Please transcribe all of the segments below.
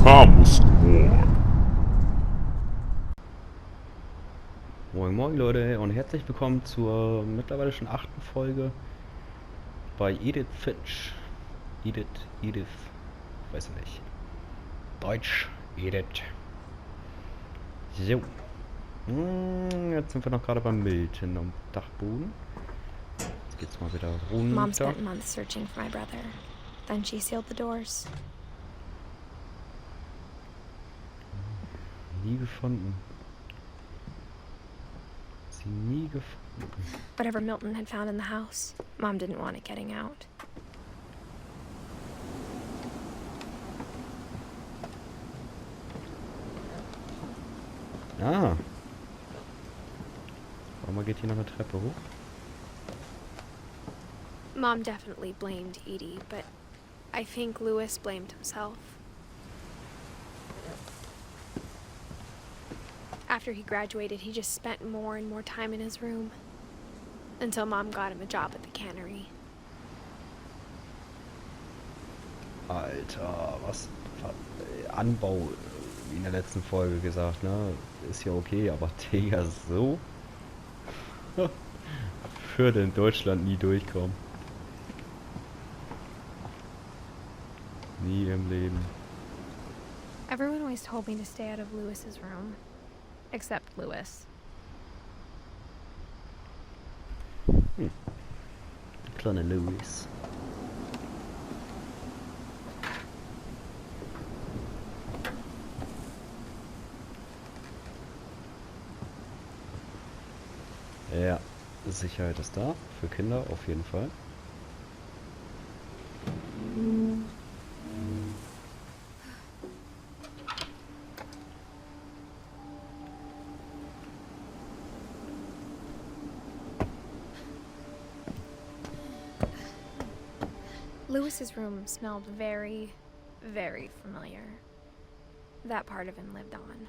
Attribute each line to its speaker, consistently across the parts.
Speaker 1: Camo.
Speaker 2: Moin moin Leute und herzlich willkommen zur mittlerweile schon 8. Folge bei Edith Finch. Edith, weiß ich nicht. Deutsch, Edith. So. Jetzt sind wir noch gerade beim Milton am Dachboden. Jetzt geht's mal wieder runter.
Speaker 3: Mom spent months searching for my brother. Then she sealed the doors.
Speaker 2: Nie gefunden. Sie nie gefunden.
Speaker 3: Whatever Milton had found in the house, Mom didn't want it getting out.
Speaker 2: Ah. Warum geht hier noch eine Treppe hoch?
Speaker 3: Mom definitely blamed Edie, but I think Lewis blamed himself. After he graduated, he just spent more and more time in his room. Until Mom got him a job at the cannery.
Speaker 2: Alter, was? Anbau, wie in der letzten Folge gesagt, ne? Ist ja okay, aber Digga, so? Würde in Deutschland nie durchkommen. Nie im Leben.
Speaker 3: Everyone always told me to stay out of Lewis's room. Except Lewis.
Speaker 2: Kleiner Lewis. Ja, Sicherheit ist da. Für Kinder auf jeden Fall.
Speaker 3: Lewis's room smelled very, very familiar. That part of him lived on.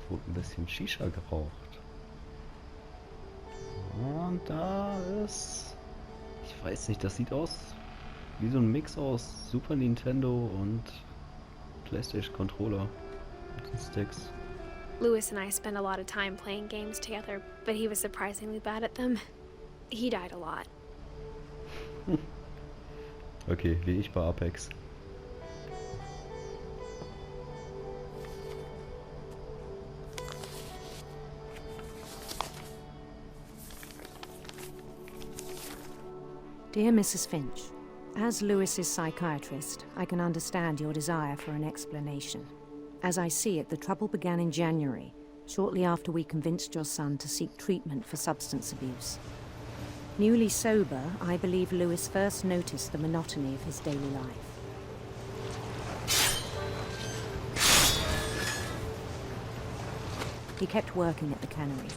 Speaker 2: Wurde ein bisschen Shisha geraucht. Und da ist... Ich weiß nicht, das sieht aus wie so ein Mix aus Super Nintendo und PlayStation Controller und Sticks.
Speaker 3: Lewis and I spent a lot of time playing games together, but he was surprisingly bad at them. He died a lot.
Speaker 2: Okay, wie ich bei Apex.
Speaker 4: Dear Mrs. Finch, as Lewis's psychiatrist, I can understand your desire for an explanation. As I see it, the trouble began in January, shortly after we convinced your son to seek treatment for substance abuse. Newly sober, I believe Lewis first noticed the monotony of his daily life. He kept working at the cannery,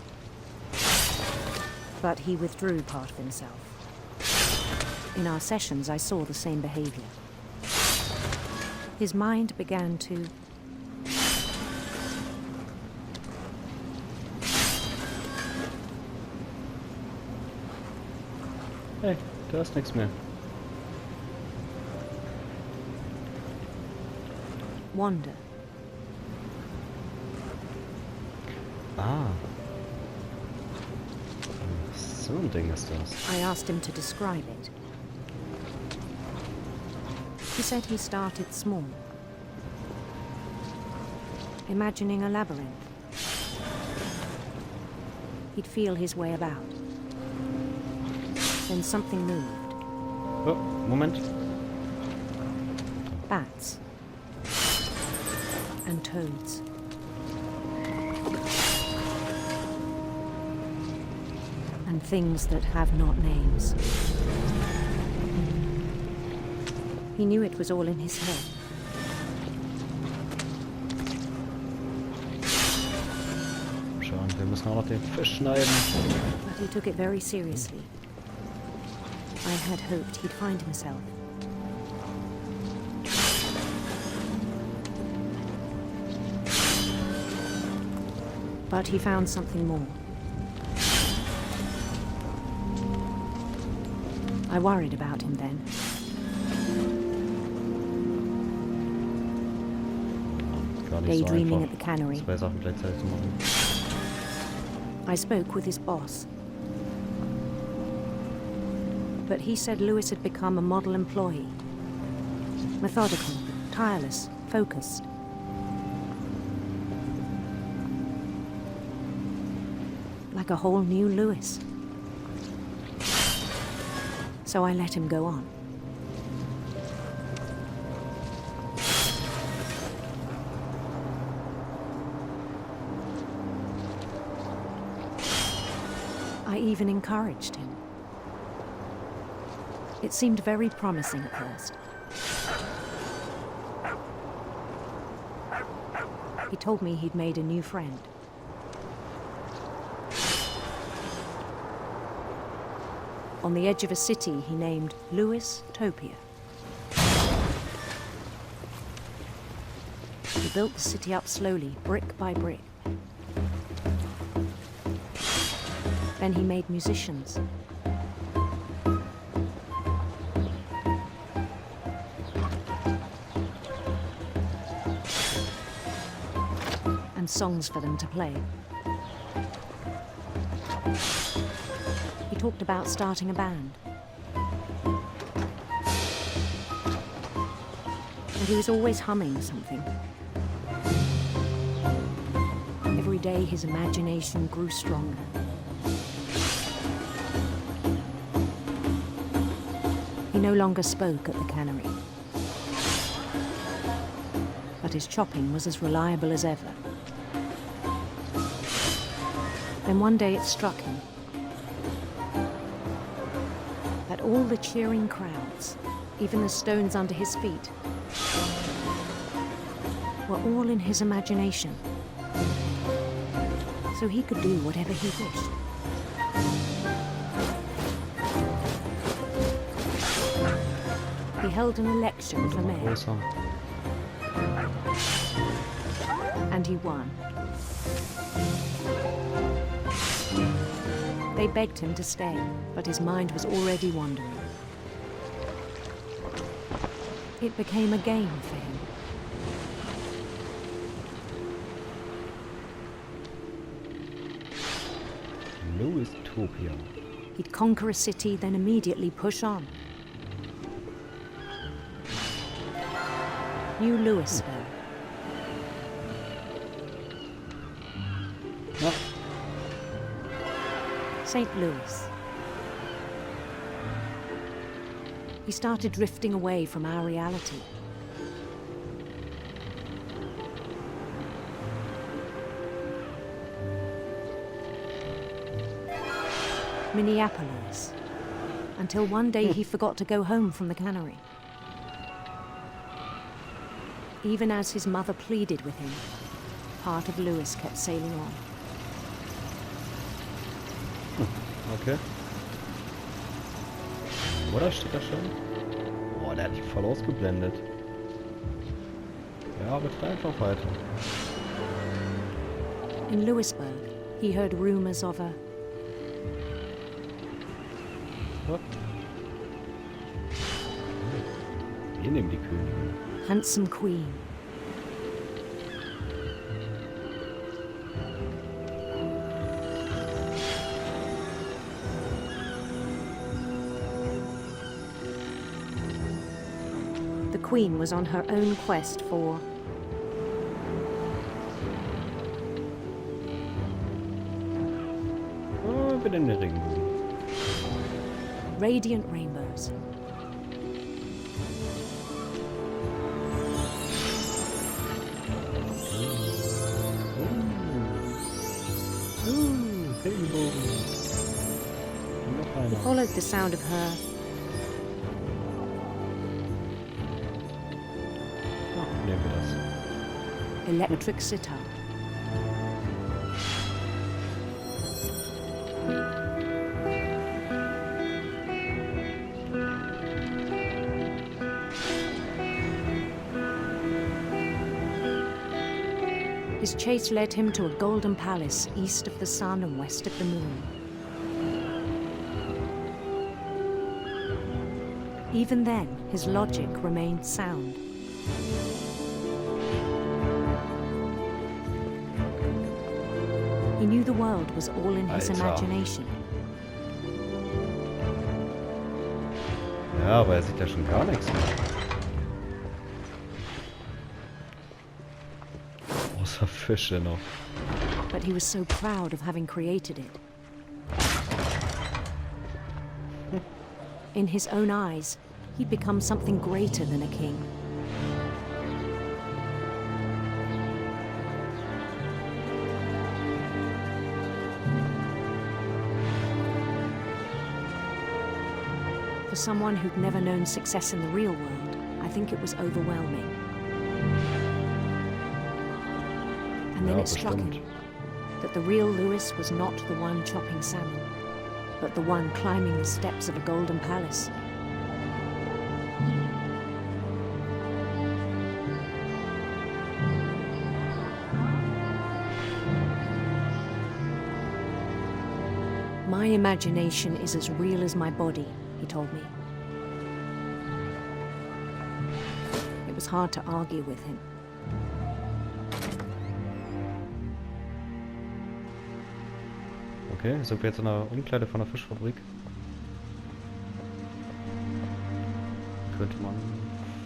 Speaker 4: but he withdrew part of himself. In our sessions, I saw the same behavior. His mind began to...
Speaker 2: Hey, da ist nichts mehr.
Speaker 4: wander.
Speaker 2: Ah. So ein Ding ist das.
Speaker 4: I asked him to describe it. He said he started small, imagining a labyrinth. He'd feel his way about. Then something moved.
Speaker 2: Oh, Moment.
Speaker 4: Bats. And toads. And things that have not names. He knew it was all in his head.
Speaker 2: Schauen, wir müssen auch noch den Fisch schneiden.
Speaker 4: But he took it very seriously. I had hoped he'd find himself. But he found something more. I worried about him then.
Speaker 2: Gar nicht so
Speaker 4: Daydreaming
Speaker 2: einfach,
Speaker 4: at the cannery.
Speaker 2: 2 Sachen gleichzeitig zu machen.
Speaker 4: I spoke with his boss. But he said Lewis had become a model employee. Methodical, tireless, focused. Like a whole new Lewis. So I let him go on. I even encouraged him. It seemed very promising at first. He told me he'd made a new friend. On the edge of a city he named Lewis Topia. He built the city up slowly, brick by brick. Then he made musicians. And songs for them to play. He talked about starting a band. And he was always humming something. Every day his imagination grew stronger. He no longer spoke at the cannery. But his chopping was as reliable as ever. Then one day it struck him that all the cheering crowds, even the stones under his feet, were all in his imagination. So he could do whatever he wished. He held an election for mayor. And he won. They begged him to stay, but his mind was already wandering. It became a game for him.
Speaker 2: Lewis Topia.
Speaker 4: He'd conquer a city, then immediately push on. New Louisville.
Speaker 2: Ja.
Speaker 4: St. Louis. He started drifting away from our reality. Minneapolis. Until one day he forgot to go home from the cannery. Even as his mother pleaded with him, part of Lewis kept sailing on.
Speaker 2: Okay. Oder steht da schon? Boah, der hat dich voll ausgeblendet. Ja, aber fahr einfach weiter.
Speaker 4: In Lewisburg, he heard rumors of a
Speaker 2: What? Wir nehmen die Königin.
Speaker 4: handsome queen. The queen was on her own quest for
Speaker 2: Oh, wieder in den Regenbogen.
Speaker 4: radiant rainbows.
Speaker 2: Regenbogen. Noch
Speaker 4: He
Speaker 2: einer.
Speaker 4: followed the sound of her
Speaker 2: Ah, nehmen wir das.
Speaker 4: electric sitar. His chase led him to a golden palace east of the sun and west of the moon. Even then, his logic remained sound. He knew the world was all in his
Speaker 2: Alter.
Speaker 4: imagination.
Speaker 2: Ja, aber er sieht ja schon gar nichts mehr. Außer Fische noch.
Speaker 4: But he was so proud of having created it. In his own eyes, he'd become something greater than a king. For someone who'd never known success in the real world, I think it was overwhelming. And then
Speaker 2: Ja,
Speaker 4: it struck
Speaker 2: bestimmt.
Speaker 4: him that the real Lewis was not the one chopping salmon, but the one climbing the steps of a golden palace. My imagination is as real as my body, he told me. It was hard to argue with him.
Speaker 2: Okay, sind wir jetzt in der Umkleide von der Fischfabrik? Könnte man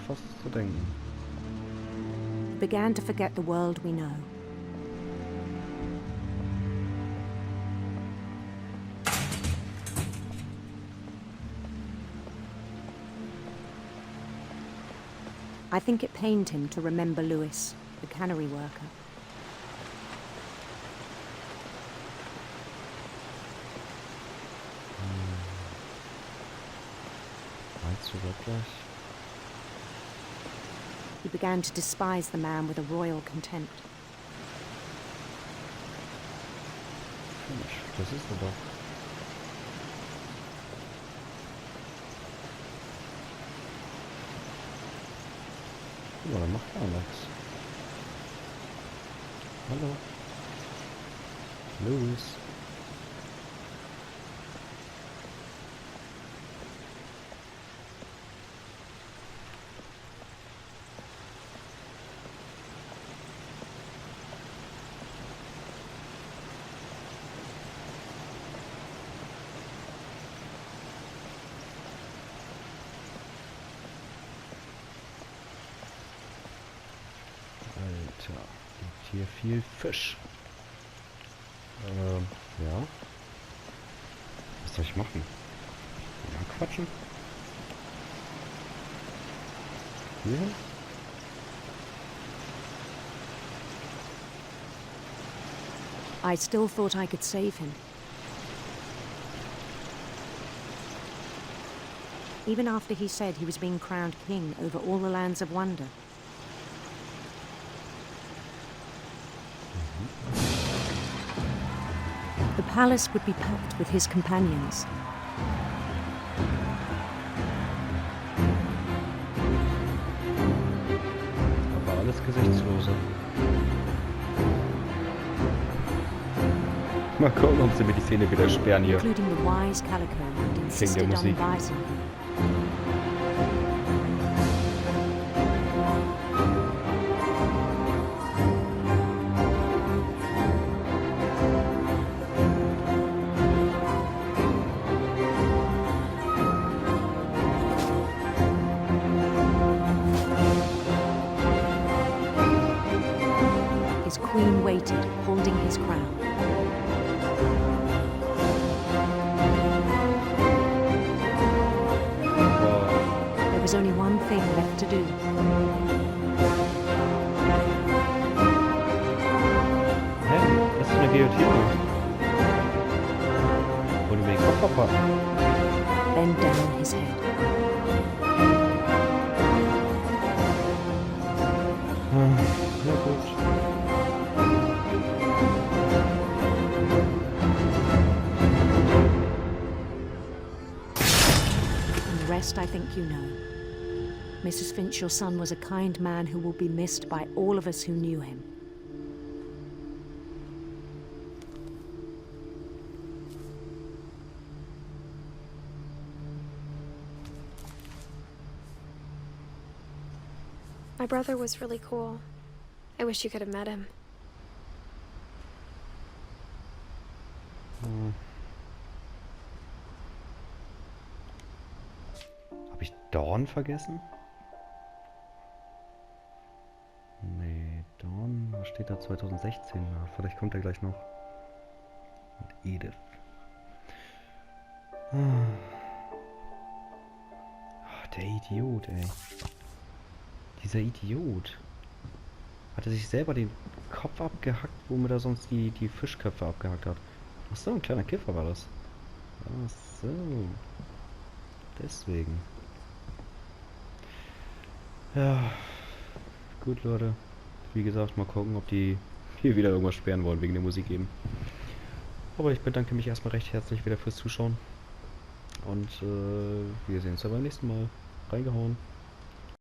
Speaker 2: fast so denken.
Speaker 4: Began to forget the world we know. I think it pained him to remember Lewis, the cannery worker.
Speaker 2: Meinst du wirklich?
Speaker 4: He began to despise the man with a royal contempt.
Speaker 2: Finch, das ist er doch. Ja, dann macht er nichts. Hallo. Lewis. Alter, liegt hier viel Fisch. Ja. Was soll ich machen? Ja, quatschen. Hier?
Speaker 4: I still thought I could save him. Even after he said he was being crowned king over all the lands of wonder. The palace would be packed with his companions.
Speaker 2: Aber alles Gesichtslose. Mal gucken, ob sie mir die Szene wieder sperren hier.
Speaker 4: Including the wise Calico who insisted on
Speaker 2: Musik.
Speaker 4: advising him. His queen waited, holding his crown.
Speaker 2: Boah.
Speaker 4: There was only one thing left to do.
Speaker 2: Hä? Das ist eine Guillotine. Wollen wir den Kopf abpacken?
Speaker 4: Bend down his head.
Speaker 2: Ja gut.
Speaker 4: And the rest I think you know. Mrs. Finch, your son was a kind man who will be missed by all of us who knew him.
Speaker 3: My brother was really cool. I wish you could have met him.
Speaker 2: Habe ich Dawn vergessen? Nee, Dawn, was steht da? 2016? Na, vielleicht kommt er gleich noch. Und Edith. Der Idiot, ey. Dieser Idiot. Hat er sich selber den Kopf abgehackt, womit er sonst die Fischköpfe abgehackt hat. Ach so, ein kleiner Kiffer war das. Ach so. Deswegen. Ja. Gut, Leute. Wie gesagt, mal gucken, ob die hier wieder irgendwas sperren wollen wegen der Musik eben. Aber ich bedanke mich erstmal recht herzlich wieder fürs Zuschauen. Und wir sehen uns ja beim nächsten Mal. Reingehauen.